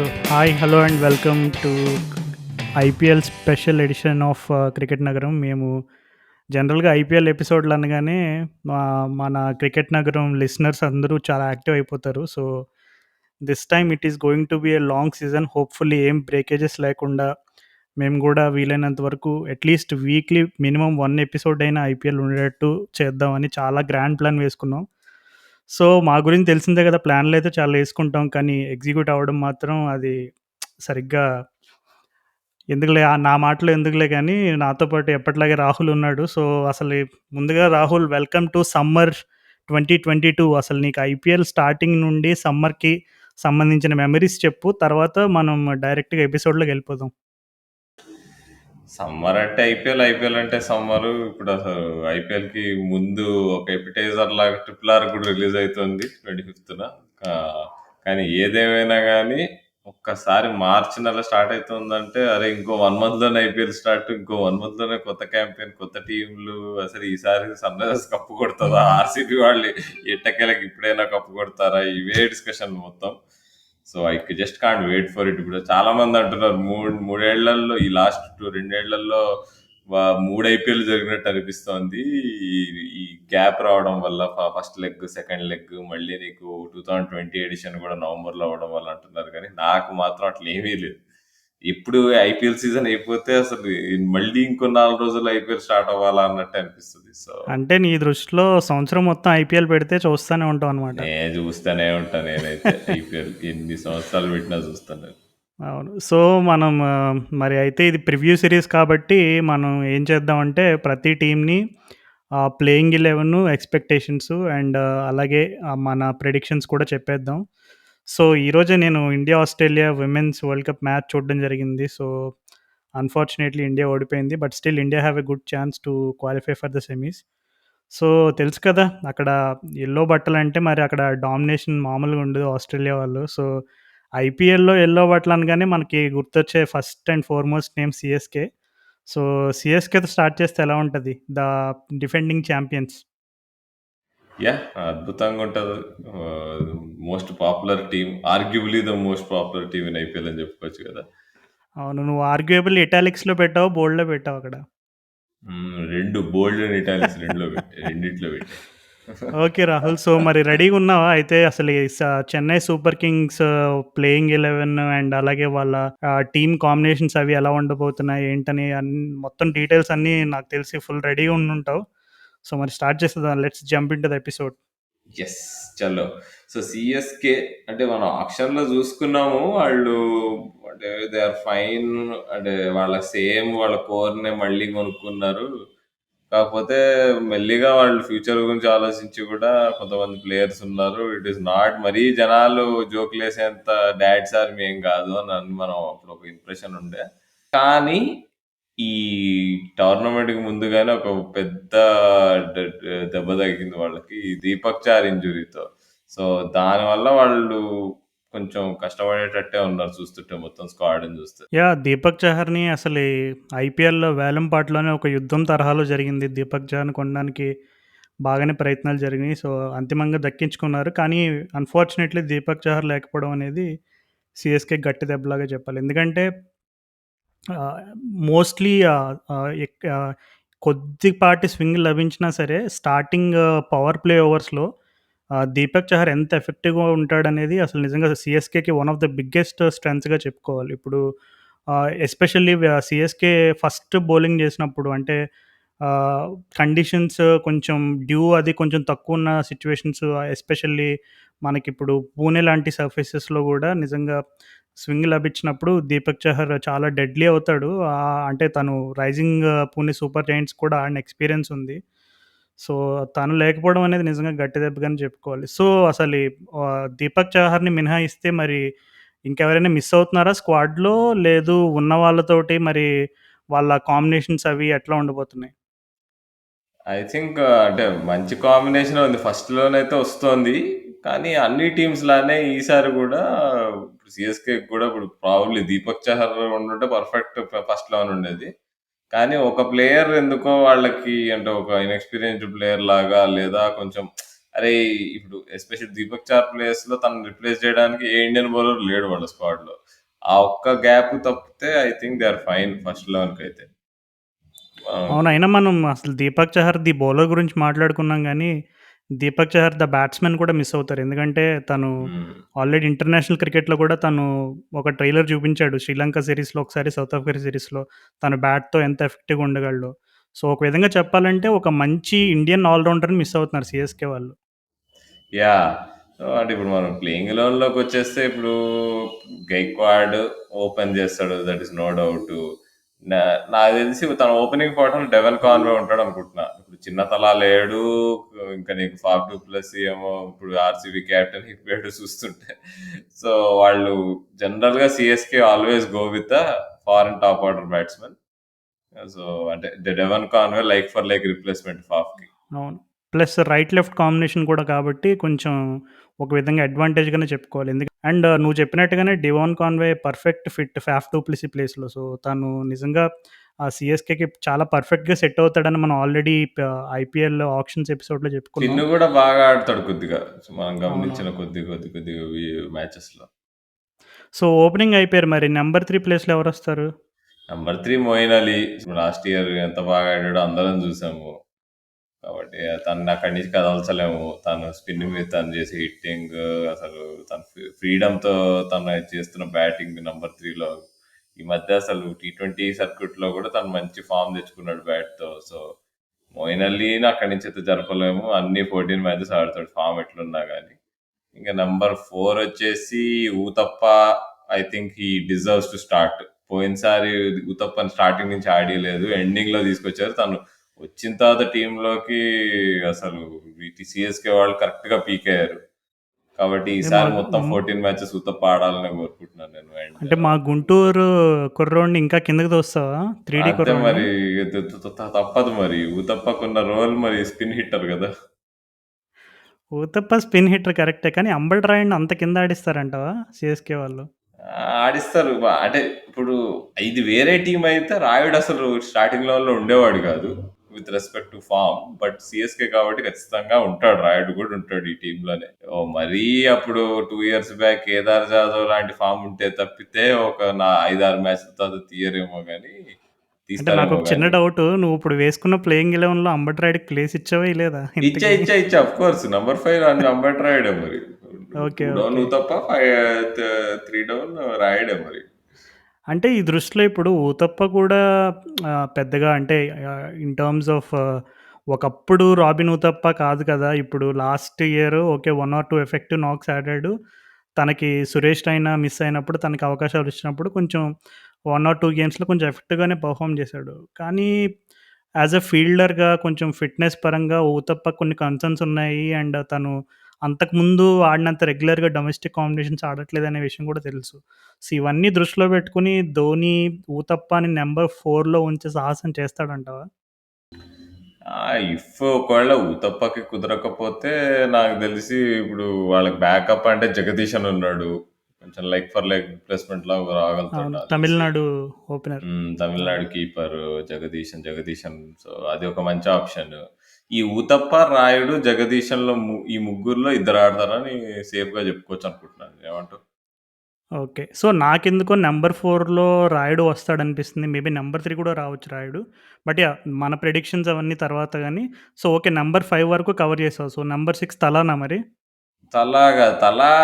Hi, hello and welcome to IPL special edition of cricket నగరం. మేము జనరల్‌గా IPL ఎపిసోడ్‌లు అనగానే మన క్రికెట్ నగరం లిసనర్స్ అందరూ చాలా యాక్టివ్ అయిపోతారు. So, this time it is going to be a long season. Hopefully ఏం బ్రేకేజెస్ లేకుండా మేము గూడా వీలైనంత వరకు అట్‌లీస్ట్ వీక్లీ మినిమమ్ 1 ఎపిసోడ్ అయినా ఐపీఎల్ ఉండేటట్టు చేద్దామని చాలా గ్రాండ్ ప్లాన్ వేసుకున్నాం. సో, మా గురించి తెలిసిందే గదా! ప్లాన్‌లయితే చాలా యేసుకుంటాం. కానీ ఎగ్జిక్యూట్ అవ్వడం మాత్రం అది సరిగ్గా ఎందుకులే నా మాటలు ఎందుకులే గానీ, నాతో పాటు ఎప్పటిలాగే రాహుల్ ఉన్నాడు. సో, అసలు ముందుగా రాహుల్ వెల్కమ్ టు సమ్మర్ 2022. అసలు నీకు ఐపీఎల్ స్టార్టింగ్ నుండి సమ్మర్‌కి సంబంధించిన మెమరీస్ చెప్పు. తర్వాత మనం డైరెక్ట్‌గా ఎపిసోడ్‌లోకెళ్ళిపోదాం. సమ్మర్ అంటే ఐపీఎల్ అంటే సమ్మరు. ఇప్పుడు అసలు ఐపీఎల్‌కి ముందు ఒక ఎపిటైజర్ లాగా 'ట్రిపుల్ ఆర్' కూడా రిలీజ్ అయితుంది 25న. కానీ ఏదేమైనా గానీ, ఒక్కసారి మార్చి నెల స్టార్ట్ అయితుందంటే, అరే! ఇంకో 1 మంత్‌లోనే ఐపీఎల్ స్టార్ట్. ఇంకో 1 మంత్‌లోనే కొత్త క్యాంపెయిన్, కొత్త టీమ్‌లు. అసలు ఈసారి సన్‌రైజర్స్ కప్పు కొడతదా? ఆర్‌సీబీ వాళ్ళు ఎట్టకేలకు ఇప్పుడైనా కప్పు కొడతారా? ఇవే డిస్కషన్‌లు మొత్తం. So, I just can't wait for it. ఇప్పుడు చాలా మంది అంటున్నారు మూడేళ్లలో ఈ లాస్ట్ 2 ఏళ్లలో 3 ఐపీఎల్ జరిగినట్టు అనిపిస్తోంది. ఈ ఈ గ్యాప్ రావడం వల్ల ఫస్ట్ లెగ్, సెకండ్ లెగ్, మళ్ళీ నీకు 2020 ఎడిషన్ కూడా నవంబర్‌లో అవ్వడం వల్ల అంటున్నారు కానీ, నాకు మాత్రం అట్లా ఏమీ లేదు. ఎప్పుడు ఐపీఎల్ సీజన్ అయిపోతే అసలు మళ్ళీ ఇంకో 4 రోజుల్లో ఐపీఎల్ స్టార్ట్ అవ్వాలా అన్నట్టు అనిపిస్తది. సో, అంటే నీ దృష్టిలో సంవత్సరం మొత్తం ఐపీఎల్ పెడితే చూస్తానే ఉంటావనమాట. నేను చూస్తూనే ఉంటా నేనైతే ఐపీఎల్. ఎన్ని సంవత్సరాలు పెట్టినా చూస్తాను. అవును. సో, మనం మరి అయితే ఇది ప్రివ్యూ సీరీస్ కాబట్టి మనం ఏం చేద్దామంటే ప్రతి టీమ్‌ని ప్లేయింగ్ 11, ఎక్స్‌పెక్టేషన్స్ అండ్ అలాగే మన ప్రిడిక్షన్స్ కూడా చెప్పేద్దాం. సో, ఈరోజే నేను India, Australia women's world cup match చూడడం జరిగింది. సో, అన్‌ఫార్చునేట్‌లీ ఇండియా ఓడిపోయింది. But still India have a good chance to qualify for the semis. So, తెలుసు కదా! అక్కడ యెల్లో బట్టలంటే మరి అక్కడ డామినేషన్ మామూలుగా ఉండదు ఆస్ట్రేలియా వాళ్ళు. సో, ఐపీఎల్‌లో యెల్లో బట్టలు అనగానే మనకి గుర్తొచ్చే first and foremost name CSK. So, సీఎస్‌కేతో స్టార్ట్ చేస్తే ఎలా ఉంటది? The defending champions. యాహ్! అద్భుతంగా ఉంటది. Most popular team. Arguably the most popular team in IPL అని చెప్పుకోవచ్చు కదా! అవును. నువ్వు ఆర్గ్యుయబుల్ ఇటాలిక్స్‌లో పెట్టావా? బోల్డ్‌లో పెట్టావా అక్కడ? 2 బోల్డ్ అండ్ ఇటాలిక్స్ రెండిట్లో పెట్టా. ఓకే రాహుల్. సో, మరి రెడీగున్నావా? అయితే అసలు ఈ Chennai super Kings playing 11 and అలాగే వాళ్ళ టీమ్ కాంబినేషన్స్ అవి ఎలా ఉండబోతున్నాయి? ఏంటని మొత్తం డీటెయిల్స్ అన్నీ నాకు తెలిసి ఫుల్ రెడీగా ఉండుంటావు. సో, మరి స్టార్ట్ చేసేద్దాం. Let's jump into the episode. Yes. చలో. సో, సీఎస్‌కే అంటే మనం ఆక్షన్‌లో చూసుకున్నాము. వాళ్ళు అంటే దే ఆర్ ఫైన్. అంటే వాళ్ళ కోర్‌నే మళ్ళీ కొనుక్కున్నారు. కాకపోతే మెల్లిగా వాళ్ళు ఫ్యూచర్ గురించి ఆలోచించి కూడా కొంతమంది ప్లేయర్స్ ఉన్నారు. ఇట్ ఈస్ నాట్ మరీ జనాలు జోకులేసేంత డాడ్స్ ఆర్మీ ఏం కాదు అని మనం అప్పుడు ఒక ఇంప్రెషన్ ఉండే. కానీ ఈ టోర్నమెంట్‌కి ముందుగానే ఒక పెద్ద డ డ దెబ్బ తగిలింది వాళ్ళకి. ఈ దీపక్ చార్ ఇంజ్యూరీతో. సో, దానివల్ల వాళ్ళు కొంచెం కష్టపడేటట్టే ఉన్నారు చూస్తుంటే మొత్తం స్క్వాడ్‌ని చూస్తే. యాహ్! దీపక్ చహర్‌ని అసలు ఈ ఐపీఎల్‌లో వేలంపాటలోనే ఒక యుద్ధం తరహాలో జరిగింది. దీపక్ చహర్‌ని కొనడానికి బాగానే ప్రయత్నాలు జరిగినాయి. సో, అంతిమంగా దక్కించుకున్నారు. కానీ అన్‌ఫార్చునేట్‌లీ దీపక్ చహర్ లేకపోవడం అనేది సీఎస్‌కే గట్టి దెబ్బలాగా చెప్పాలి. ఎందుకంటే ఆహ్, మోస్ట్‌లీ కొద్దిపాటి స్వింగ్ లభించినా సరే స్టార్టింగ్ పవర్ ప్లే ఓవర్స్‌లో దీపక్ చహర్ ఎంత ఎఫెక్టివ్‌గా ఉంటాడనేది అసలు నిజంగా సీఎస్‌కేకి వన్ ఆఫ్ ద బిగ్గెస్ట్ స్ట్రెంగ్త్స్‌గా చెప్పుకోవాలి. ఇప్పుడు ఎస్పెషల్లీ సీఎస్‌కే ఫస్ట్ బౌలింగ్ చేసినప్పుడు అంటే ఆహ్, కండిషన్స్ కొంచెం అది కొంచెం తక్కువున్న సిట్యుయేషన్స్ ఎస్పెషల్లీ మనకిప్పుడు పూణే లాంటి సర్ఫేసెస్‌లో గూడా నిజంగా స్వింగ్ లభించినప్పుడు దీపక్ చహర్ చాలా డెడ్లీ అవుతాడు. అంటే తను రైజింగ్ పూణే సూపర్ జెయింట్స్ కూడా ఆడిన ఎక్స్‌పీరియన్స్ ఉంది. సో, తను లేకపోవడం అనేది నిజంగా గట్టి దెబ్బగానే చెప్పుకోవాలి. సో, అసలు దీపక్ చహర్‌ని మినహాయిస్తే మరి ఇంకెవరైనా మిస్ అవుతున్నారా స్క్వాడ్‌లో? లేదు ఉన్న వాళ్ళతోటి మరి వాళ్ళ కాంబినేషన్స్ అవి ఎట్లా ఉండబోతున్నాయి? ఐ థింక్ అంటే మంచి కాంబినేషనే ఉంది. ఫస్ట్‌లోనైతే వస్తోంది. కానీ అన్ని టీమ్స్ లానే ఈసారి గూడా ఇప్పుడు సీఎస్‌కేకి గూడా ఇప్పుడు ప్రాబబ్లీ దీపక్ చహర్ ఉండుంటే పర్ఫెక్ట్ ఫస్ట్ 11 ఉండేది. కానీ ఒక ప్లేయర్ ఎందుకో వాళ్ళకి అంటే ఒక ఇన్‌ఎక్స్‌పీరియన్స్‌డ్ ప్లేయర్ లాగా లేదా కొంచెం ఇప్పుడు ఎస్పెషల్లీ దీపక్ చహర్ ప్లేస్‌లో తనని రిప్లేస్ చేయడానికి ఏ ఇండియన్ బౌలర్ లేడు వాళ్ళ స్క్వాడ్‌లో. ఆ ఒక్క గ్యాప్ తప్పితే I think they are fine first 11 కైతే. అవును. అయినా మనం అసలు దీపక్ చహర్ ది బౌలర్ గురించి మాట్లాడుకున్నాం గానీ, దీపక్ చహర్ ద బ్యాట్స్‌మెన్ కూడా మిస్ అవుతారు. ఎందుకంటే తను హ్మ్. ఆల్రెడీ ఇంటర్నేషనల్ క్రికెట్‌లో కూడా తను ఒక ట్రైలర్ చూపించాడు. శ్రీలంక సీరీస్‌లో ఒకసారి, సౌత్ ఆఫ్రికా సీరీస్‌లో తన బ్యాట్‌తో ఎంత ఎఫెక్టివ్‌గా ఉండగలడో. సో, ఒక విధంగా చెప్పాలంటే ఒక మంచి ఇండియన్ ఆల్ రౌండర్‌ని మిస్ అవుతున్నారు సీఎస్‌కే వాళ్ళు. యాహ్! సో, అంటే ఇప్పుడు మనం ప్లేయింగ్ 11లోకొచ్చేస్తే ఇప్పుడు గైక్వాడ్ ఓపెన్ చేస్తాడు. That is no doubt. నా నాకు తెలిసి తన ఓపెనింగ్ పార్ట్‌నర్ డెవెన్ కాన్వే ఉంటాడనుకుంటున్నా. ఇప్పుడు చిన్న తలా లేడు. ఇంకా నీకు ఫాఫ్ డు ప్లెసీ ఏమో ఇప్పుడు ఆర్‌సీబీ కెప్టెన్ అయిపోయాడు చూస్తుంటే. సో, వాళ్ళు జనరల్‌గా సీఎస్‌కే always go with the foreign top order batsmen. So, అంటే Devon Conway like for like replacement ఫాఫ్‌కి. అవును. ప్లస్ రైట్, లెఫ్ట్ కాంబినేషన్ కూడా కాబట్టి కొంచెం ఒక విధంగా అడ్వాంటేజ్‌గానే చెప్పుకోవాలి. అండ్ నువ్వు చెప్పినట్టుగానే Devon Conway perfect fit Faf du Plessis ప్లేస్‌లో. సో, తను నిజంగా ఆ సీఎస్‌కేకి చాలా పర్ఫెక్ట్‌గా సెట్ అవుతాడని మనం ఆల్రెడీ ఐపీఎల్ ఆక్షన్స్ ఎపిసోడ్‌లో చెప్పుకున్నాం. చిన్ను గూడా బాగా ఆడతాడు కొద్దిగా. మనం గమనించిన అవునవును. కొద్దిగా మ్యాచెస్‌లో. సో, ఓపెనింగ్ అయిపోయారు. మరి నంబర్ 3 ప్లేస్‌లో ఎవరొస్తారు? Number 3 Moeen Ali. Last year ఎంత బాగా ఆడాడో అందరం చూసాము. కాబట్టి తనని అక్కడి నుంచి కదల్చలేము. తను స్పిన్ మీద తను చేసే హిట్టింగ్ అసలు తన ఫ్రీడమ్‌తో తను చేస్తున్న బ్యాటింగ్ నంబర్ 3లో ఈ మధ్య అసలు టీ20 సర్క్యూట్‌లో కూడా తను మంచి ఫార్మ్ తెచ్చుకున్నాడు బ్యాట్‌తో. సో, మొయిన్ అలీని అక్కడి నుంచి అయితే జరపలేము. అన్ని 14 మ్యాచెస్ ఆడతాడు ఫార్మ్ ఎట్లున్నా గాని. ఇంక నంబర్ 4 వచ్చేసి Uthappa. I think he deserves to start. పోయినసారి ఊతప్పని స్టార్టింగ్ నుంచి ఆడియలేదు. ఎండింగ్‌లో తీసుకొచ్చారు. తను వచ్చిన తర్వాత టీమ్‌లోకి అసలు సీఎస్‌కే వాళ్ళు కరెక్ట్‌గా పీకయ్యారు. కాబట్టి అంటే ఈసారి మొత్తం 14 మ్యాచెస్ ఊతప్ప ఆడాలని కోరుకుంటున్నాను నేను. అండ్ అంటే మా గుంటూరు కుర్రోడిని ఇంకా కిందకి తోస్తావా? 3 అంతే కుర్రోడిని? మరి తప్పదు మరి. ఊతప్పకున్న రోల్ మరి స్పిన్ హిట్టర్ కదా! ఊతప్ప స్పిన్ హిట్టర్ కరెక్టే. కానీ అంబటి రాయుడిని అంత కింద ఆడిస్తారంటావా సీఎస్‌కే వాళ్ళు? ఆడిస్తారు. అంటే ఇప్పుడు ఇది వేరే టీమ్ అయితే రాయుడు అసలు స్టార్టింగ్ లెవెల్‌లో ఉండేవాడు కాదు. With respect to form. But CSK కాబట్టి ఖచ్చితంగా ఉంటాడు. రాయుడు కూడా ఉంటాడు ఈ టీమ్‌లోనే. మరీ అప్పుడు 2 ఇయర్స్ బ్యాక్ కేదార్ జాదవ్ లాంటి ఫార్మ్ ఉంటే తప్పితే ఒక 5, 6 మ్యాచ్‌ల తర్వాత తీయరేమో గానీ అంటే తీస్తారేమో నాకొక చిన్న గానీ డౌటు. నువ్విప్పుడు వేసుకున్న ప్లేయింగ్ 11లో అంబటి రాయుడికి ప్లేస్ ఇచ్చావా? ఇయ్యలేదా ఇంతకి? ఇచ్చా. ఆఫ్‌కోర్స్ నంబర్ 5 అంబటి రాయుడే మరి. 2 okay. Down okay. Uthappa, 3 down రాయుడే మరి. అంటే ఈ దృష్టిలో ఇప్పుడు ఊతప్ప కూడా పెద్దగా అంటే ఇన్ టర్మ్స్ ఆఫ్ ఒకప్పుడు రాబిన్ ఊతప్ప కాదు కదా! ఇప్పుడు last year okay. 1 or 2 effective knocks ఆడాడు. తనకి సురేష్ రైనా మిస్ అయినప్పుడు తనకి అవకాశాలు ఇచ్చినప్పుడు కొంచెం 1 ఆర్ 2 గేమ్స్‌లో కొంచెం ఎఫెక్టివ్‌గానే పెర్ఫార్మ్ చేశాడు. కానీ యాస్ ఎ ఫీల్డర్‌గా కొంచెం ఫిట్‌నెస్ పరంగా ఊతప్ప కొన్ని కన్సర్న్స్ ఉన్నాయి. అండ్ తను అంతకుముందు ఆడినంత రెగ్యులర్‌గా డొమెస్టిక్ కాంపిటీషన్స్ ఆడట్లేదనే విషయం కూడా తెలుసు. సో, ఇవన్నీ దృష్టిలో పెట్టుకొని ధోని ఊతప్పని నంబర్ 4లో ఉంచే సాహసం చేస్తాడంటావా? ఒకవేళ ఊతప్పకి కుదరకపోతే నాకు తెలిసి ఇప్పుడు వాళ్ళకి బ్యాకప్ అంటే జగదీష్ అని ఉన్నాడు. కొంచెం లైక్ ఫర్ లైక్ రిప్లేస్‌మెంట్ లాగా రాగలుగుతాడు అవును. నాకు తెలిసి. తమిళనాడు ఓపెనర్. అవును. తమిళనాడు కీపర్ జగదీశన్. సో, అది ఒక మంచి ఆప్షన్. ఈ ఊతప్ప, రాయుడు, జగదీశన్‌లో ఈ ముగ్గురిలో ఇద్దరు ఆడతారని సేఫ్‌గా చెప్పుకోవచ్చు అనుకుంటున్నాను. ఏమంటావు? ఓకే. సో, నాకెందుకో నంబర్ 4లో రాయుడు వస్తాడనిపిస్తుంది. మేబీ నంబర్ 3 కూడా రావచ్చు రాయుడు. But yeah! మన ప్రిడిక్షన్స్ అవన్నీ తర్వాత గానీ, సో, ఓకే. నంబర్ 5 వరకు కవర్ చేసావు. సో, నంబర్ 6 తలానా మరి? తలా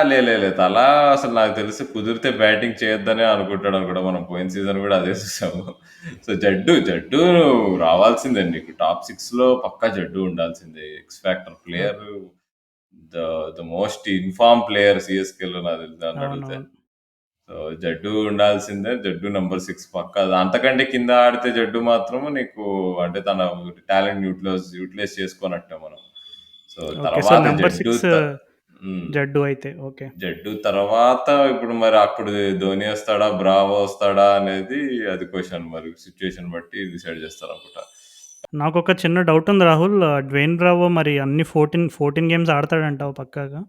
లే. తలా అసలు నాకు తెలిసి కుదిరితే బ్యాటింగ్ చేయొద్దనే అనుకుంటాడనుకుంటా. మనం పోయిన సీజన్ గూడా అదే చూసాము. సో, జడ్డు రావాల్సిందే నీకు. టాప్ 6లో పక్కా జడ్డు ఉండాల్సిందే. X factor okay. Player. The the most in form player సీఎస్‌కేలో నాకు తెలిసి నన్నడిగితే. అవునవును. సో, జడ్డు ఉండాల్సిందే. జడ్డు నంబర్ 6 పక్కా. అంతకంటే కింద ఆడితే జడ్డు మాత్రం నీకు అంటే తన టాలెంట్ యూటిలైజ్ చేసుకోనట్టే మనం. So, okay. సో, తర్వాత నంబర్ 6 హ్మ్. జడ్డు అయితే. ఓకే. జడ్డు తర్వాత ఇప్పుడు మరి అప్పుడు ధోని వస్తాడా? బ్రావో వస్తాడా? అనేది అది క్వెషన్ మరి. సిట్యుయేషన్ బట్టి డిసైడ్ చేస్తారనుకుంటా. నాకొక చిన్న డౌటుంది రాహుల్. డ్వేన్ బ్రావో మరి అన్ని 14 గేమ్స్ ఆడతాడంటావా పక్కాగా?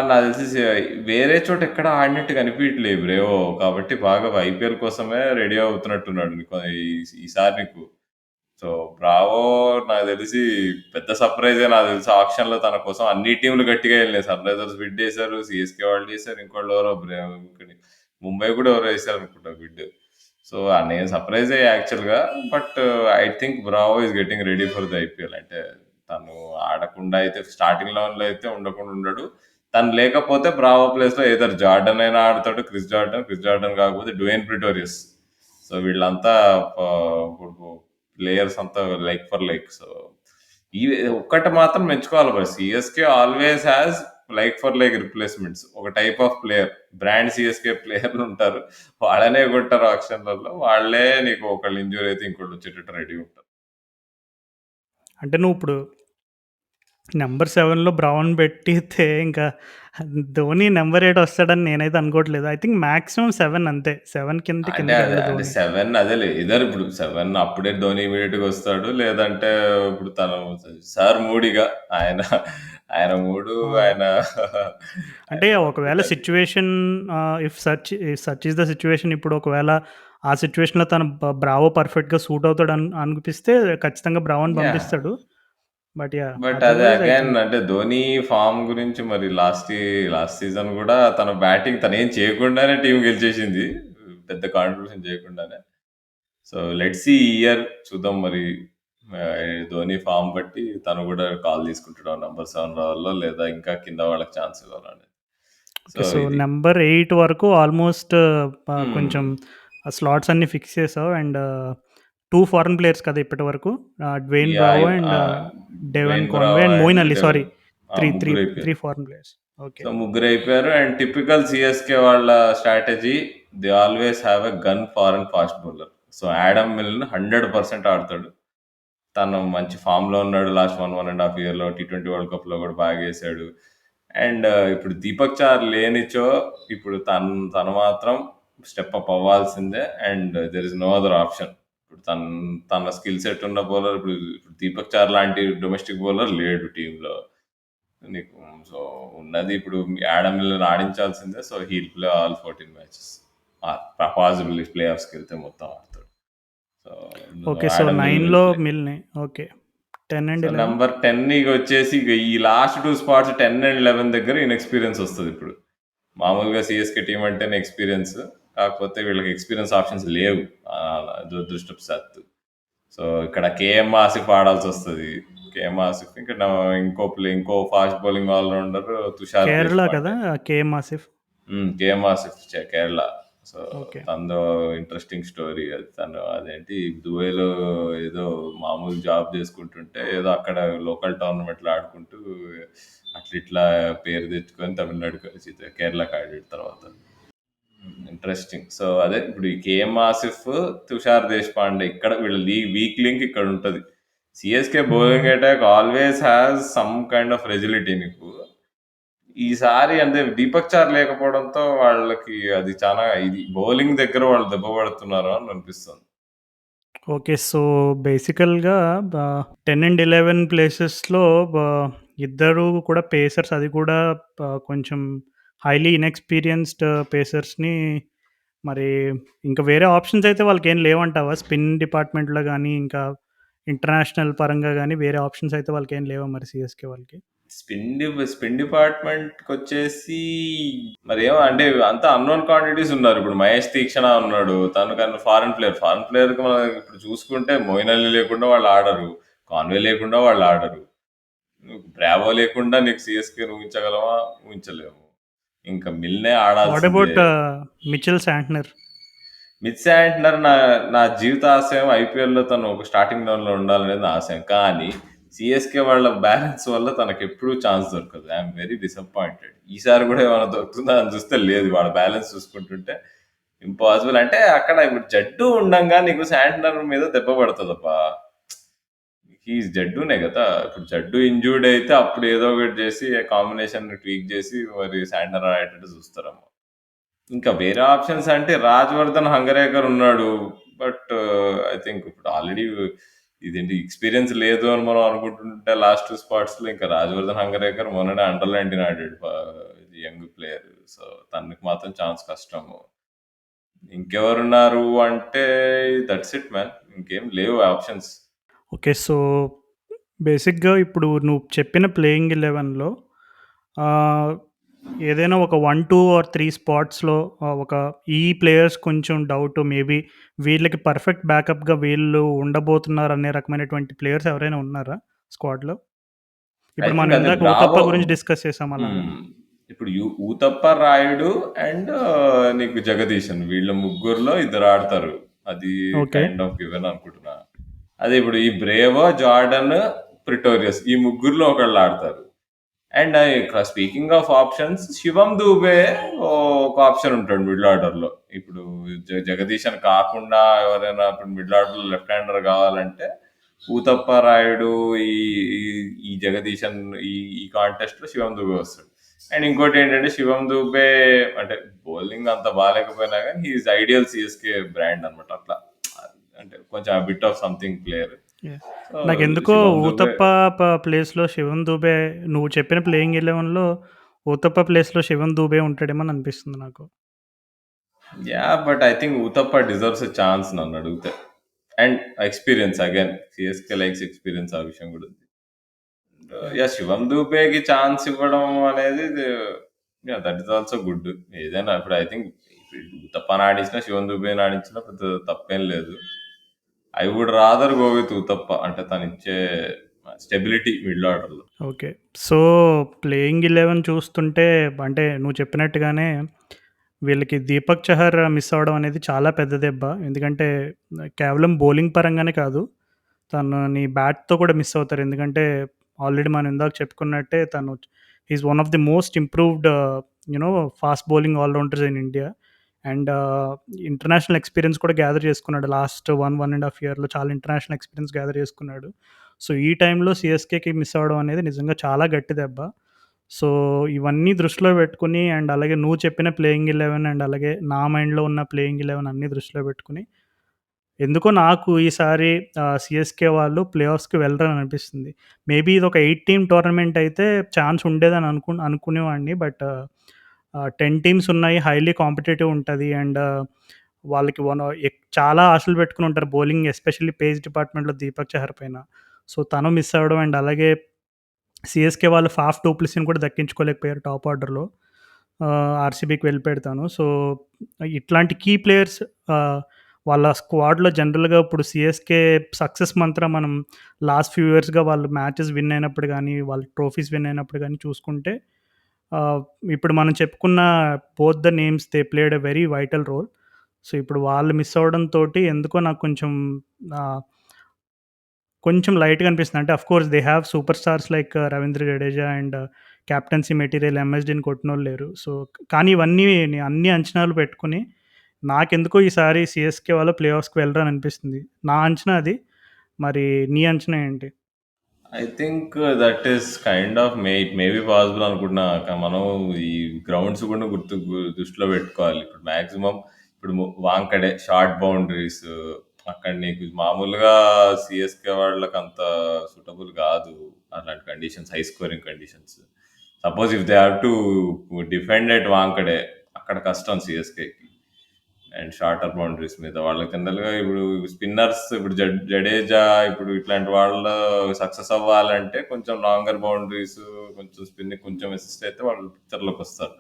నాకు తెలిసి వేరే చోట ఎక్కడ ఆడినట్టు కనిపియట్లే బ్రేవో. కాబట్టి బాగా ఐపీఎల్ కోసమే రెడీ అవుతున్నట్టున్నాడు. ఈసారి నీకు సో, బ్రావో నాకు తెలిసి పెద్ద సర్ప్రైజే నాకు తెలిసి ఆక్షన్‌లో తన కోసం అన్ని టీమ్‌లు గట్టిగా ఎళ్ళినాయి. సన్‌రైజర్స్ బిడ్ చేశారు. సీఎస్‌కే వాళ్ళు చేశారు. ఇంకోళ్ళు ఎవరో ముంబై కూడా ఎవరో వేసారనుకుంటా బిడ్. సో నేను సర్ప్రైజ్ అయ్యా యాక్చువల్గా. But I think Bravo is getting ready for the IPL. అంటే తను ఆడకుండా అయితే స్టార్టింగ్ లెవెన్లో అయితే ఉండకుండా ఉండడు. తను లేకపోతే బ్రావో ప్లేస్లో ఏదర్ జార్డన్ అయినా ఆడతాడు, క్రిస్ జార్డన్ కాకపోతే డ్వేన్ ప్రిటోరియస్. సో వీళ్ళంతా ఇప్పుడు ప్లేయర్స్ అంతా లైక్ ఫర్ లైక్. సో ఈ ఒక్కటి మాత్రం మెచ్చుకోవాలి బస్, CSK always has like for like replacements. ఒక type of player, brand CSK ప్లేయర్లు ఉంటారు, వాళ్ళనే కొట్టారు ఆక్షన్లలో, వాళ్ళే నీకు ఒకళ్ళు ఇంజూరీ అయితే ఇంకోటి వచ్చేటట్టు రెడీ ఉంటారు. అంటే నువ్వు ఇప్పుడు నెంబర్ 7లో బ్రౌన్ పెట్టితే ఇంకా ధోని నెంబర్ 8 వస్తాడని నేనైతే అనుకోవట్లేదు. ఐ థింక్ మాక్సిమం 7 అంతే. 7 అంటే కిందకి అదే వెళ్ళడు అంటే ధోని. 7 అదేలే, ఇద్దరు ఇప్పుడు 7 అప్పుడే ధోని ఇమీడియట్ గా వస్తాడు, లేదంటే ఇప్పుడు తను సార్ మూడిగా ఆయన ఆయన మూడు ఆ! ఆయన అంటే ఆయన ఒకవేళ పట్టుదల. Situation if such is the situation, ఇప్పుడు ఒకవేళ ఆ సిట్యుయేషన్‌లో తను బ్రావో పర్ఫెక్ట్‌గా సూట్ అవుతాడు అనిపిస్తే ఖచ్చితంగా బ్రావోని యా, పంపిస్తాడు. But yeah! బట్ అదే అదర్‌వైజ్ ఐ అగైన్ థింక్ అంటే ధోని ఫామ్ గురించి మరి లాస్ట్ సీజన్ కూడా తన బ్యాటింగ్ తను ఏం చేయకుండానే టీం గెలిచేసింది, పెద్ద కాంట్రిబ్యూషన్ చేయకుండానే. సో లెట్స్ సీ ఈ ఇయర్ చూద్దాం మరి. ఆ, ధోని ఫామ్ బట్టి తను కూడా కాల్ తీసుకుంటాడు నంబర్ 7 రావాలో లేదా ఇంకా కింద వాళ్ళకి ఛాన్స్ ఇవ్వాలని. So okay. సో, ఇది నంబర్ 8 వరకు ఆల్మోస్ట్ మ్మ్. కొంచెం ఆ స్లాట్స్ అన్నీ ఫిక్స్ చేసావు. అండ్ 2 ఫారెన్ ప్లేయర్స్ కదా ఇప్పటివరకు. Dwayne yeah Bravo and Devon Dwayne Conway Bravo and and Moeen Ali. Sorry, 3 ముగ్గురు అయిపోయారు. 3 ఫారెన్ ప్లేయర్స్. ఓకే. సో ముగ్గురు అయిపోయారు. అండ్ టిపికల్ సిఎస్కే వాళ్ళ strategy, they always have a gun foreign fast bowler. So Adam Milne 100% ఆడతాడు. తను మంచి ఫామ్‌లో ఉన్నాడు. లాస్ట్ 1 ఇయర్‌లో టీ20 వరల్డ్ కప్‌లో కూడా బాగా చేశాడు. అండ్ ఇప్పుడు దీపక్ చాహర్ లేనిచో ఇప్పుడు తను మాత్రం స్టెప్ అప్ అవ్వాల్సిందే. And there is no other option. ఇప్పుడు తన స్కిల్ సెట్ ఉన్న బౌలర్ ఇప్పుడు దీపక్ చాహర్ లాంటి డొమెస్టిక్ బౌలర్ లేడు టీంలో నీకు. సో ఉన్నది ఇప్పుడు యాడమ్ మిల్లర్ ఆడించాల్సిందే. So he'll play all 14 matches, possible play ఆఫ్స్కి వెళ్తే మొత్తం ఆడతాడు. So okay. So, Adam Miller 9లో విల్ ప్లే. మిల్‌ని. ఓకే. 10 and so 11. నెంబర్ 10 ఇక వచ్చేసి ఇక ఈ లాస్ట్ 2 స్పాట్స్ 10 అండ్ 11 దగ్గర ఇన్ఎక్స్పీరియన్స్ వస్తుంది ఇప్పుడు. మామూలుగా సిఎస్కే టీం అంటేనే ఎక్స్పీరియన్స్, కాకపోతే వీళ్ళకి ఎక్స్పీరియన్స్ ఆప్షన్స్ లేవు దురదృష్టవశాత్తు. సో ఇక్కడ కేఎం ఆసిఫ్ ఆడాల్సి వస్తుంది. కేఎం ఆసిఫ్ ఇంకా ఇంకో fast bowling allrounder Tushar Kerala కదా! దేశపాండే. కేఎం ఆసిఫ్. కేఎం ఆసిఫ్ కేరళ. So okay. తనదో ఇంట్రెస్టింగ్ స్టోరీ అది. తను అదేంటి దుబాయ్లో ఏదో మామూలు జాబ్ చేసుకుంటుంటే ఏదో అక్కడ లోకల్ టోర్నమెంట్లో ఆడుకుంటూ అట్లా ఇట్లా పేరు తెచ్చుకొని తమిళనాడుకి వచ్చి కేరళకి ఆడాడు తర్వాత. ఇంట్రెస్టింగ్. సో అదే ఇప్పుడు ఈ కేఎం ఆసిఫ్, తుషార్ దేశపాండే ఇక్కడ వీళ్ళ వీక్ లింక్ ఇక్కడ ఉంటుంది. CSK bowling attack always has some kind of resilience నీకు. ఈసారి అంటే దీపక్ చార్ లేకపోవడంతో వాళ్ళకి అది చాలా ఇది బౌలింగ్ దగ్గర వాళ్ళు దెబ్బ పడుతున్నారు అని అనిపిస్తుంది. ఓకే. సో, బేసికల్‌గా 10 అండ్ 11 ప్లేసెస్‌లో బ ఇద్దరు కూడా పేసర్స్, అది కూడా కొంచెం హైలీ ఇన్‌ఎక్స్‌పీరియన్స్‌డ్ పేసర్స్‌ని. మరి ఇంకా వేరే ఆప్షన్స్ అయితే వాళ్ళకేం లేవంటావా? స్పిన్ డిపార్ట్‌మెంట్‌లో గానీ, ఇంకా ఇంటర్నేషనల్ పరంగా గానీ వేరే ఆప్షన్స్ అయితే వాళ్ళకేం లేవా మరి సిఎస్‌కే వాళ్ళకి? స్పిన్ డిపార్ట్మెంట్కి వచ్చేసి మరి ఏమో అంటే అంతా అన్నోన్ క్వాంటిటీస్ ఉన్నారు. ఇప్పుడు మహేష్ తీక్షణ ఉన్నాడు, తను కానీ ఫారెన్ ప్లేయర్కి మనం ఇప్పుడు చూసుకుంటే మోయిన్ అలీ లేకుండా వాళ్ళు ఆడరు, కాన్వే లేకుండా వాళ్ళు ఆడరు, బ్రావో లేకుండా నీకు సిఎస్కే ఊహించగలవా? ఊహించలేము. ఇంకా మిల్నే వాట్ ఆడాల్సిందే. About Mitchell Santner? Mid Santner నా నా జీవిత ఆశయం ఐపీఎల్లో తను ఒక స్టార్టింగ్ లెవెన్లో ఉండాలనేది నా ఆశయం. కానీ సిఎస్కే వాళ్ళ బ్యాలెన్స్ వల్ల తనకు ఎప్పుడూ ఛాన్స్ దొరకదు. I'm very disappointed. ఈసారి కూడా ఏమైనా దొరుకుతుందా అని చూస్తే లేదు. వాళ్ళ బ్యాలెన్స్ చూసుకుంటుంటే ఇంపాసిబుల్. అంటే అక్కడ ఇప్పుడు జడ్డు ఉండంగా నీకు శాంట్నర్ మీద దెబ్బ పడుతుందబ్బా. హీఈస్ జడ్డునే కదా. ఇప్పుడు జడ్డు ఇంజూర్డ్ అయితే అప్పుడు ఏదో ఒకటి చేసి కాంబినేషన్ ట్వీక్ చేసి మరి శాంట్నర్ ఆడేటట్టు చూస్తారమ్మా. ఇంకా వేరే ఆప్షన్స్ అంటే రాజ్వర్ధన్ హంగరేకర్ ఉన్నాడు. బట్ ఐ థింక్ ఇప్పుడు ఆల్రెడీ ఇదేంటి ఎక్స్పీరియన్స్ లేదు అని మనం అనుకుంటుంటే లాస్ట్ స్పాట్స్ లో ఇంకా రాజ్వర్ధన్ హంగరేకర్ మొన్ననే అండర్ 19 ఆడాడు, యంగ్ ప్లేయర్. సో తనకి మాత్రం ఛాన్స్ కష్టము. ఇంకెవరున్నారు అంటే దట్స్ ఇట్ మ్యాన్, ఇంకేం లేవు ఆప్షన్స్. ఓకే. సో, బేసిక్‌గా ఇప్పుడు నువ్వు చెప్పిన ప్లేయింగ్ 11లో ఏదైనా ఒక 1, 2 ఆర్ 3 స్పాట్స్‌లో ఒక ఈ ప్లేయర్స్ కొంచెం డౌట్ మేబీ వీళ్ళకి పర్ఫెక్ట్ బ్యాకప్‌గా వీళ్ళు ఉండబోతున్నారనే రకమైనటువంటి ప్లేయర్స్ ఎవరైనా ఉన్నారా స్క్వాడ్‌లో? ఐ ఇప్పుడు మనం థింక్ అదే ఇందాక ఊతప్ప బ్రావో. గురించి డిస్కస్ చేసాం అలాగా. హ్మ్. ఇప్పుడు ఊతప్ప, రాయుడు అండ్ నీకు జగదీశన్ వీళ్ళ ముగ్గురులో ఇద్దరు ఆడతారు. అది ఓకే. కైండ్ ఆఫ్ గివెన్ అనుకుంటున్నా. అదే ఇప్పుడు ఈ బ్రేవో, జార్డన్, ప్రిటోరియస్ ఈ ముగ్గురులో ఒకళ్ళు ఆడతారు. అండ్ స్పీకింగ్ ఆఫ్ ఆప్షన్స్, శివం దూబే ఒక ఆప్షన్ ఉంటాడు మిడిల్ ఆర్డర్ లో. ఇప్పుడు జగదీశన్ కాకుండా ఎవరైనా ఇప్పుడు మిడిల్ ఆర్డర్ లో లెఫ్ట్ హ్యాండర్ కావాలంటే ఊతప్ప, రాయుడు, ఈ ఈ- ఈ జగదీశన్ ఈ ఈ కాంటెస్ట్ లో శివం దూబే వస్తాడు. అండ్ ఇంకోటి ఏంటంటే శివం దూబే అంటే బౌలింగ్ అంత బాగాలేకపోయినా కానీ హీఈస్ ఐడియల్ సిఎస్కే బ్రాండ్ అనమాట. అట్లా అంటే కొంచెం bit of something player. Yeah! So నాకెందుకో శివం దూబే. ఊతప్ప ప్లేస్‌లో శివం దూబే నువ్వు చెప్పిన ప్లేయింగ్ 11లో ఊతప్ప ప్లేస్‌లో శివం దూబే ఉంటాడేమో అని అనిపిస్తుంది నాకు. But I think Uthappa deserves a chance నన్ను అడిగితే. And experience again CSK likes experience ఆ విషయం కూడా ఉంది. యాహ్! శివం దూబేకి ఛాన్స్ ఇవ్వడం అనేది దట్ ఇస్ ఆల్సో గుడ్. ఏదైనా ఇప్పుడు ఐ థింక్ ఊతప్పని ఆడించినా శివం దూబేని ఆడించినా పెద్ద తప్పేం లేదు. I would rather go with Uthappa అంటే తను ఇచ్చే స్టెబిలిటీ మిడిల్ ఆర్డర్ లో. ఓకే. సో, ప్లేయింగ్ 11 చూస్తుంటే అంటే నువ్వు చెప్పినట్టుగానే వీళ్ళకి దీపక్ చహర్ మిస్ అవ్వడం అనేది చాలా పెద్ద దెబ్బ. ఎందుకంటే కేవలం బౌలింగ్ పరంగానే కాదు. తనని బ్యాట్‌తో కూడా మిస్ అవుతారు. ఎందుకంటే ఆల్రెడీ మనం ఇందాక చెప్పుకున్నట్టే తను is one of the most improved fast bowling all rounders in India. And international experience కూడా గ్యాదర్ చేసుకున్నాడు. లాస్ట్ 1 ½ ఇయర్‌లో చాలా ఇంటర్నేషనల్ ఎక్స్‌పీరియన్స్ గ్యాదర్ చేసుకున్నాడు. సో, ఈ టైంలో సీఎస్‌కేకి మిస్ అవ్వడం అనేది నిజంగా చాలా గట్టి దెబ్బ. సో, ఇవన్నీ దృష్టిలో పెట్టుకొని అండ్ అలాగే నువ్వు చెప్పిన ప్లేయింగ్ 11 అండ్ అలాగే నా మైండ్‌లో ఉన్న ప్లేయింగ్ 11 అన్నీ దృష్టిలో పెట్టుకొని ఎందుకో నాకు ఈసారి సీఎస్‌కే వాళ్ళు ప్లే ఆఫ్స్‌కి వెళ్ళరని అనిపిస్తుంది. మేబీ ఇదొక 8 టీమ్ టోర్నమెంట్ అయితే ఛాన్స్ ఉండేదని అనుకునేవాడిని. బట్ 10 టీమ్స్ ఉన్నాయి. హైలీ కాంపిటీటివ్ ఉంటది. అండ్ వాళ్ళకి చాలా ఆశలు పెట్టుకొని ఉంటారు బౌలింగ్ ఎస్పెషల్లీ పేస్ డిపార్ట్మెంట్‌లో దీపక్ చహర్ పైన. సో, తను మిస్ అవ్వడం అండ్ అలాగే సీఎస్‌కే వాళ్ళు ఫాఫ్ డు ప్లెసిస్‌ని కూడా దక్కించుకోలేకపోయారు టాప్ ఆర్డర్‌లో. ఆర్‌సీబీకి వెళ్ళిపోయాడు తను. సో, ఇట్లాంటి కీ ప్లేయర్స్ వాళ్ళ స్క్వాడ్‌లో జనరల్‌గా ఇప్పుడు సీఎస్‌కే సక్సెస్ మంత్రం మనం లాస్ట్ ఫ్యూ ఇయర్స్‌గా వాళ్ళు మ్యాచెస్ విన్ అయినప్పుడు గానీ, వాళ్ళు ట్రోఫీస్ విన్ అయినప్పుడు గానీ చూసుకుంటే ఆహ్, ఇప్పుడు మనం చెప్పుకున్న both the names they played a very vital role. So, ఇప్పుడు వాళ్ళు మిస్ అవ్వడంతోటి ఎందుకో నాకు ఆహ్ కొంచెం లైట్‌గా అనిపిస్తుంది. అంటే of course they have super stars like Ravindra Jadeja and captaincy material ఎంఎస్‌డీని కొట్టినోళ్ళు లేరు. సో, కానీ ఇవన్నీ అన్ని అంచనాలు పెట్టుకొని నాకెందుకో ఈసారి సీఎస్‌కే వాళ్ళు ప్లే ఆఫ్స్‌కి వెళ్ళరని అనిపిస్తుంది. నా అంచనా అది. మరి నీ అంచనా ఏంటి? I think that is kind of it may be possible అనుకుంటున్నా. మనం ఈ గ్రౌండ్స్ కూడా దృష్టిలో పెట్టుకోవాలి. ఇప్పుడు మాక్సిమం ఇప్పుడు వాంకడే షార్ట్ బౌండరీస్ అక్కడ నీకు మామూలుగా సిఎస్కే వాళ్ళకి అంత సూటబుల్ కాదు. అలాంటి conditions, high scoring conditions. Suppose if they have to defend at Wankhede అక్కడ కష్టం సిఎస్కేకి. అండ్ షార్టర్ బౌండరీస్ మీద వాళ్ళకి జనరల్గా ఇప్పుడు స్పిన్నర్స్ ఇప్పుడు జడేజా ఇప్పుడు ఇట్లాంటి వాళ్ళు సక్సెస్ అవ్వాలంటే కొంచెం లాంగర్ బౌండరీస్, కొంచెం స్పిన్ కొంచెం అసిస్ట్ అయితే వాళ్ళు పిక్చర్లోకి వస్తారు.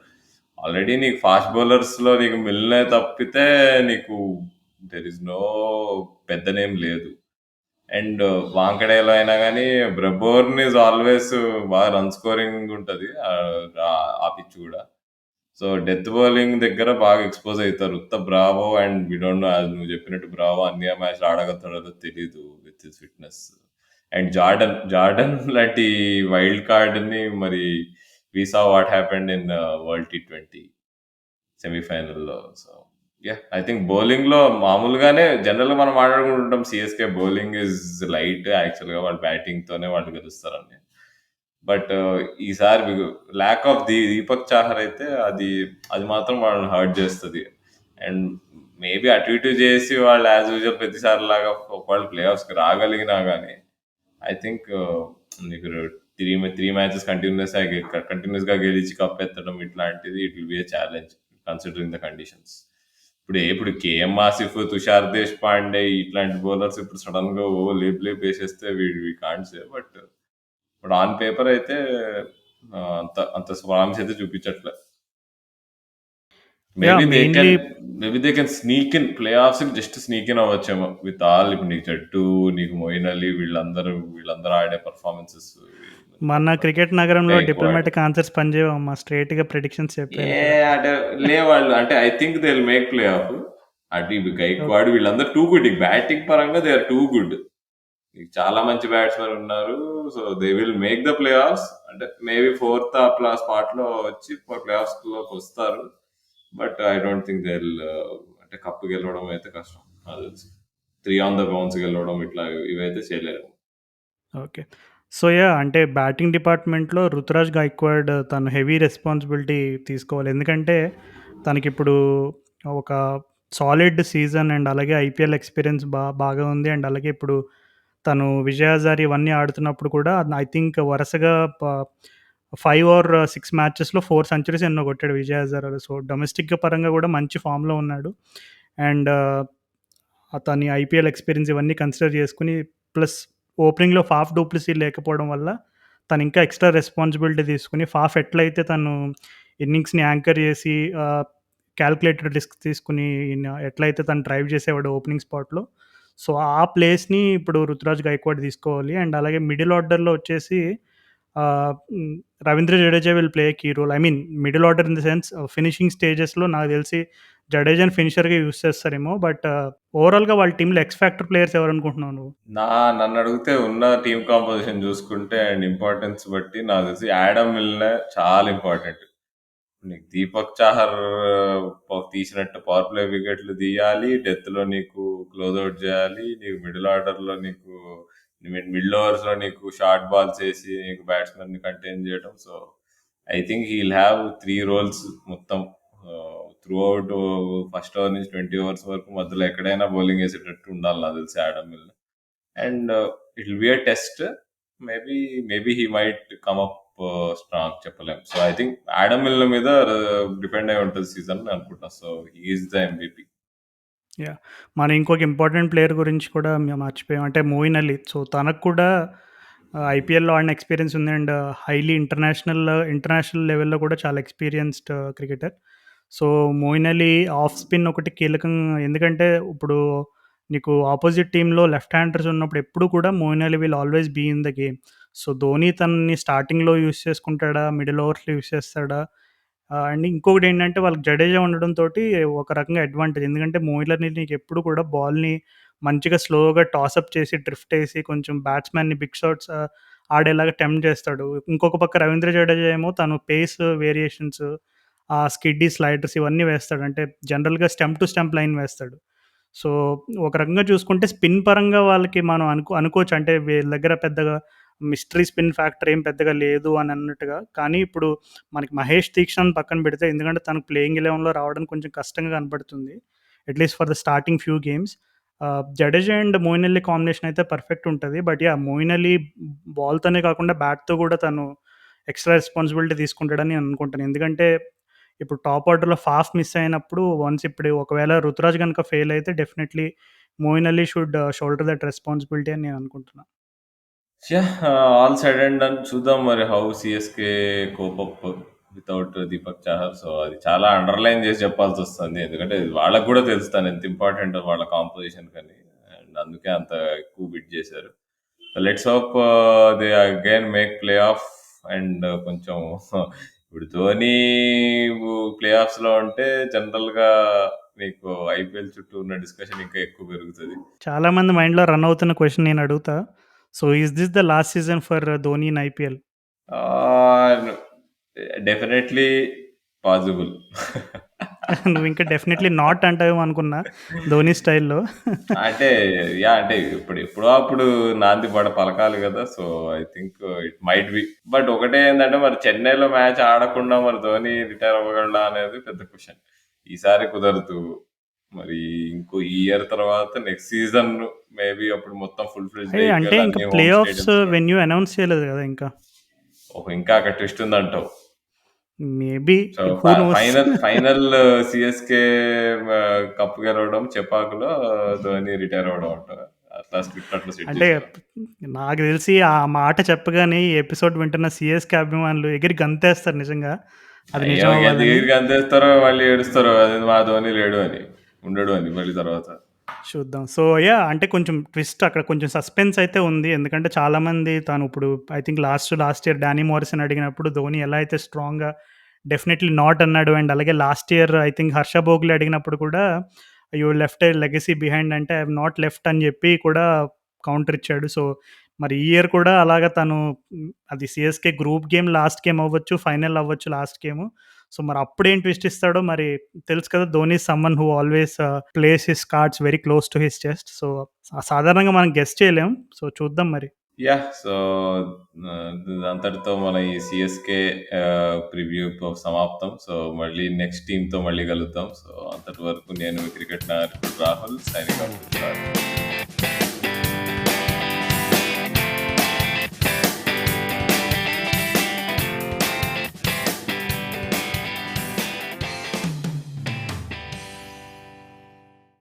ఆల్రెడీ నీకు ఫాస్ట్ బౌలర్స్ లో నీకు మిల్నే తప్పితే నీకు దెర్ ఇస్ నో పెద్ద నేమ్ లేదు. అండ్ వాంకడేలో అయినా కానీ బ్రెబోర్న్ ఈజ్ ఆల్వేస్ బాగా రన్ స్కోరింగ్ ఉంటుంది ఆ పిచ్ కూడా. సో డెత్ బౌలింగ్ దగ్గర బాగా ఎక్స్పోజ్ అవుతారు. Bravo and we don't know, నువ్వు చెప్పినట్టు బ్రావో అన్ని మ్యాచ్ ఆడగలుగుతాడో తెలియదు with his fitness. And Jordan లాంటి వైల్డ్ కార్డ్ ని మరి we saw what happened in world T20 సెమీఫైనల్లో. సో ఐ థింక్ బౌలింగ్ లో మామూలుగానే జనరల్ గా మనం మాట్లాడుకుంటుంటాం CSK bowling is light, actual గా వాళ్ళ బ్యాటింగ్ తోనే వాళ్ళు గెలుస్తారని. బట్ ఈసారి ల్యాక్ ఆఫ్ దీపక్ చాహర్ అయితే అది అది మాత్రం వాళ్ళని హర్ట్ చేస్తుంది. అండ్ మేబీ అటు ఇటు చేసి వాళ్ళు యాజ్ యూజువల్ ప్రతిసారి లాగా ఒకవేళ ప్లే ఆఫ్స్కి రాగలిగినా కానీ ఐ థింక్ నీకు త్రీ మ్యాచెస్ కంటిన్యూస్ గా గెలిచి కప్ ఎత్తడం ఇట్లాంటిది it will be a challenge considering the conditions. ఇప్పుడు కేఎం ఆసిఫ్, తుషార్ దేశ్ పాండే ఇట్లాంటి బౌలర్స్ ఇప్పుడు సడన్ గా లేపు లేపు వేసేస్తే we can't say. But on paper అయితే అంత ప్రామిస్ అయితే చూపించట్లే. Yeah! Maybe mainly they can sneak in play ఆఫ్స్‌కి జస్ట్ స్నీక్ ఇన్ అవ్వచ్చేమో విత్ ఆల్. ఇప్పుడు నీకు జట్టు, నీకు మొయిన్ అలీ వీళ్ళందరూ ఆడే పెర్ఫార్మెన్సెస్, మన క్రికెట్ నగరంలో గైక్వాడ్. Diplomatic answers పనిచేయవమ్మా. స్ట్రెయిట్‌గా ప్రిడిక్షన్స్ చెప్పేయాలి ఏ ఇక్కడ. అంటే వాళ్ళు అంటే I think they will make play of. అటు ఇటు ఓకే. గైక్వాడ్ వీళ్ళందరూ టూ గుడ్. బ్యాటింగ్ పరంగా దే ఆర్ టూ గుడ్. నీకు చాలా మంచి బ్యాట్స్‌మెన్ ఉన్నారు. So they will make the play offs. అంటే మేబీ ఫోర్త్ అట్లా స్పాట్ లో వచ్చి ప్లే ఆఫ్స్ లోకి వస్తారు. But I don't think they will అంటే కప్పు గెలవడం అయితే కష్టం నాకు తెలిసి. 3 ఆన్ ద బౌన్స్ గెలవడం ఇట్లా ఇవైతే చేయలేరు. ఓకే. So, yeah! అంటే బ్యాటింగ్ డిపార్ట్‌మెంట్‌లో రుతురాజ్ గైక్వాడ్ తను హెవీ రెస్పాన్సిబిలిటీ తీసుకోవాలి. ఎందుకంటే తనకిప్పుడు ఒక సాలిడ్ సీజన్ అండ్ అలాగే ఐపీఎల్ ఎక్స్‌పీరియన్స్ బాగా ఉంది. అండ్ అలాగే ఇప్పుడు తను విజయ్ హజారే ఇవన్నీ ఆడుతున్నప్పుడు కూడా ఐ థింక్ వరుసగా 5 ఆర్ 6 మ్యాచెస్‌లో 4 సెంచరీస్ ఎన్నో కొట్టాడు విజయ్ హజారే. సో, డొమెస్టిక్ పరంగా కూడా మంచి ఫామ్‌లో ఉన్నాడు. అండ్ అతని ఐపీఎల్ ఎక్స్‌పీరియన్స్ ఇవన్నీ కన్సిడర్ చేసుకొని ప్లస్ ఓపెనింగ్‌లో ఫాఫ్ డూప్లెసీ లేకపోవడం వల్ల తను ఇంకా ఎక్స్‌ట్రా రెస్పాన్సిబిలిటీ తీసుకొని ఫాఫ్ ఎట్లయితే తను ఇన్నింగ్స్‌ని యాంకర్ చేసి కాలిక్యులేటెడ్ రిస్క్ తీసుకొని ఎట్లయితే తను డ్రైవ్ చేసేవాడో ఓపెనింగ్ స్పాట్‌లో. సో, ఆ ప్లేస్‌ని ఇప్పుడు రుతురాజ్ గైక్వాడ్ తీసుకోవాలి. అండ్ అలాగే మిడిల్ ఆర్డర్‌లో వచ్చేసి ah, hmm, Ravindra Jadeja will play a key role. I mean middle order in the sense finishing స్టేజెస్‌లో నాకు తెలిసి జడేజాని ఫినిషర్‌గా యూజ్ చేస్తారేమో. బట్ ఓవరాల్‌గా వాళ్ళ టీమ్‌లో ఎక్స్ ఫ్యాక్టర్ ప్లేయర్స్ ఎవరనుకుంటున్నావు నువ్వు? నన్నడిగితే ఉన్న టీమ్ కాంపోజిషన్ చూసుకుంటే అండ్ ఇంపార్టెన్స్ బట్టి నాకు తెలిసి యాడమ్ మిల్నె చాలా ఇంపార్టెంట్. నీకు దీపక్ చాహర్ తీసినట్టు పవర్ ప్లే వికెట్లు తీయాలి. డెత్ లో నీకు క్లోజ్ అవుట్ చేయాలి. నీకు మిడిల్ ఆర్డర్ లో నీకు మిడిల్ ఓవర్స్ లో నీకు షార్ట్ బాల్స్ వేసి నీకు బ్యాట్స్మెన్ ని కంటైన్ చేయడం. So I think he'll have 3 roles మొత్తం త్రూ అవుట్. ఫస్ట్ ఓవర్ నుంచి 20 ఓవర్స్ వరకు మధ్యలో ఎక్కడైనా బౌలింగ్ వేసేటట్టు ఉండాలి నాకు తెలిసి Adam Milne. And it will be a test. Maybe he might come up strong, చెప్పలేం. So I think Adam Milne మీద డిపెండ్ అయి ఉంటుంది సీజన్ అనుకుంటా. So he's the MVP. Yeah! మనం ఇంకొక ఇంపార్టెంట్ ప్లేయర్ గురించి కూడా మర్చిపోయాం. అంటే మోయిన్ అలీ. సో, తనకు కూడా ఐపీఎల్‌లో ఆడిన ఎక్స్‌పీరియన్స్ ఉంది. అండ్ హైలీ ఇంటర్నేషనల్ లెవెల్‌లో కూడా చాలా experienced cricketer. So, Moeen Ali off spin ఒకటి కీలకం. ఎందుకంటే ఇప్పుడు నీకు అపోజిట్ టీమ్‌లో లెఫ్ట్ హ్యాండర్స్ ఉన్నప్పుడు ఎప్పుడు కూడా Moeen Ali will always be in the game. So, Dhoni తనని స్టార్టింగ్‌లో యూజ్ చేసుకుంటాడా? మిడిల్ ఓవర్స్‌లో యూజ్ చేస్తాడా? అండ్ ఇంకొకటేంటంటే వాళ్ళకి జడేజా ఉండడంతోటి ఒక రకంగా అడ్వాంటేజ్. ఎందుకంటే మోయిన్ అలీ నీకెప్పుడు కూడా బాల్‌ని మంచిగా స్లోగా టాసప్ చేసి, డ్రిఫ్ట్ ఏసి కొంచెం బ్యాట్స్‌మెన్‌ని బిగ్ షాట్స్ ఆడేలాగా టెంప్ట్ చేస్తాడు. ఇంకొక పక్క రవీంద్ర జడేజా ఏమో తను పేస్ వేరియేషన్స్, స్కిడ్డీ స్లైడర్స్ ఇవన్నీ వేస్తాడు. అంటే జనరల్‌గా స్టంప్ టు స్టంప్ లైన్ వేస్తాడు. సో, ఒక రకంగా చూసుకుంటే స్పిన్ పరంగా వాళ్ళకి మనం అనుకోవచ్చు. అంటే వీళ్ళ దగ్గర పెద్దగా మిస్టరీ స్పిన్ ఫ్యాక్టర్ ఏం పెద్దగా లేదు అని అన్నట్టుగా. కానీ ఇప్పుడు మనకి మహేష్ దీక్షణ్‌ని పక్కన పెడితే ఎందుకంటే తనకు ప్లేయింగ్ 11లో రావడం కొంచెం కష్టంగా కనపడుతుంది. At least for the starting few games. Jadeja and Moeen Ali combination అయితే పర్ఫెక్ట్ ఉంటది. But yeah! మోయిన్ అలీ బాల్‌తోనే కాకుండా బ్యాట్‌తో కూడా తను ఎక్స్‌ట్రా రెస్పాన్సిబిలిటీ తీసుకుంటాడని నేను అనుకుంటాను. ఎందుకంటే ఇప్పుడు టాప్ ఆర్డర్‌లో ఫాఫ్ మిస్ అయినప్పుడు ఇప్పుడు ఒకవేళ రుతురాజ్ గనుక ఫెయిల్ అయితే definitely Moeen Ali should shoulder that responsibility అని నేను అనుకుంటున్నా. ఆల్ సైడ్ అండ్ డన్ చూద్దాం మరి how CSK cope up without Deepak Chahar. So అది చాలా అండర్లైన్ చేసి చెప్పాల్సి వస్తుంది. ఎందుకంటే ఇది వాళ్ళకు కూడా తెలుస్తాను ఎంత ఇంపార్టెంట్ వాళ్ళ కాంపోజిషన్ కానీ. అండ్ అందుకే అంత ఎక్కువ బిట్ చేశారు. Let's hope they again make play of. And కొంచెం ఇప్పుడు ధోని ప్లే ఆఫ్స్ లో ఉంటే జనరల్ గా మీకు ఐపీఎల్ చుట్టూ ఉన్న డిస్కషన్ ఇంకా ఎక్కువ పెరుగుతుంది. చాలామంది మైండ్‌లో రన్ అవుతున్న క్వెషన్ నేను అడుగుతా. So, is this the last season for Dhoni in IPL? ఆహ్, డెఫినైట్‌లీ పాజిబుల్. నువ్వింకా డెఫినైట్‌లీ నాట్ అంటావేమో అనుకున్నా ధోని స్టైల్‌లో. అంటే అంటే ఎప్పుడో అప్పుడు నాంది పలకాలి గదా! So, I think it might be. But ఒకటే ఏందంటే మరి చెన్నైలో మ్యాచ్ ఆడకుండా మరి ధోని రిటైర్ అవ్వగలడా అనేది పెద్ద క్వెషన్. ఈసారి కుదరదు. మరి ఈ ఇయర్ తర్వాత నెక్స్ట్ సీజన్ మేబీ అప్పుడు మొత్తం ఫుల్ ఫ్లెడ్జ్డ్ అంటే ఐపీఎల్ ఇంక అన్ని ప్లే హోమ్ ఆఫ్స్ స్టేడియమ్స్‌లో. వెన్యూ అనౌన్స్ చేయలేదు గదా! ఇంకా. ఓహో! ఇంకా అక్కడ ట్విస్ట్ ఉందంటావు. Maybe so, who knows? Final CSK cup గెలవడం, చెపాకులో ధోని రిటైర్ అవ్వడం అంటావా? అట్లా స్క్రిప్ట్ అట్లా సెట్ అంటే చేసారా? నాకు తెలిసి ఆ మాట చెప్పగానే ఈ ఎపిసోడ్ వింటున్న సీఎస్‌కే అభిమానులు ఎగిరి గంతేస్తారు నిజంగా. అది అయ్యో! నిజం ఎంత అవ్వాలని. ఈజీగా అందేస్తారో మళ్ళీ ఏడుస్తారో. అదేంది మా ధోని లేడు అని. ఉండడు అని మళ్ళీ తర్వాత. చూద్దాం. సో, అంటే కొంచెం ట్విస్ట్ అక్కడ కొంచెం సస్పెన్స్ అయితే ఉంది. ఎందుకంటే చాలామంది తను ఇప్పుడు I think last year Danny Morrison అడిగినప్పుడు ధోని ఎలా అయితే స్ట్రాంగ్‌గా డెఫినైట్‌లీ నాట్ అన్నాడు. అండ్ అలాగే last year I think Harsha Bhogle అడిగినప్పుడు కూడా you left a legacy behind అంటే ఐ హావ్ నాట్ లెఫ్ట్ అని చెప్పి కూడా కౌంటర్ ఇచ్చాడు. సో, మరి ఈ ఇయర్ కూడా అలాగా తను అది CSK group game last game అవ్వచ్చు, ఫైనల్ అవ్వచ్చు లాస్ట్ గేము. సో, మరి అప్పుడేం ట్విస్ట్ ఇస్తాడో మరి తెలుసు కదా! Dhoni is someone who always place his cards very close to his chest. So, సాధారణంగా మనం గెస్ చేయలేం. సో, చూద్దాం మరి. యాహ్! సో, అంతటితో మన ఈ సీఎస్‌కే ప్రివ్యూ సమాప్తం. సో, మళ్ళీ నెక్స్ట్ టీమ్‌తో మళ్ళీ కలుద్దాం. సో, అంతటి వరకు నేను మీ క్రికెట్ నాయకుడు రాహుల్ సైనింగ్ ఆఫ్.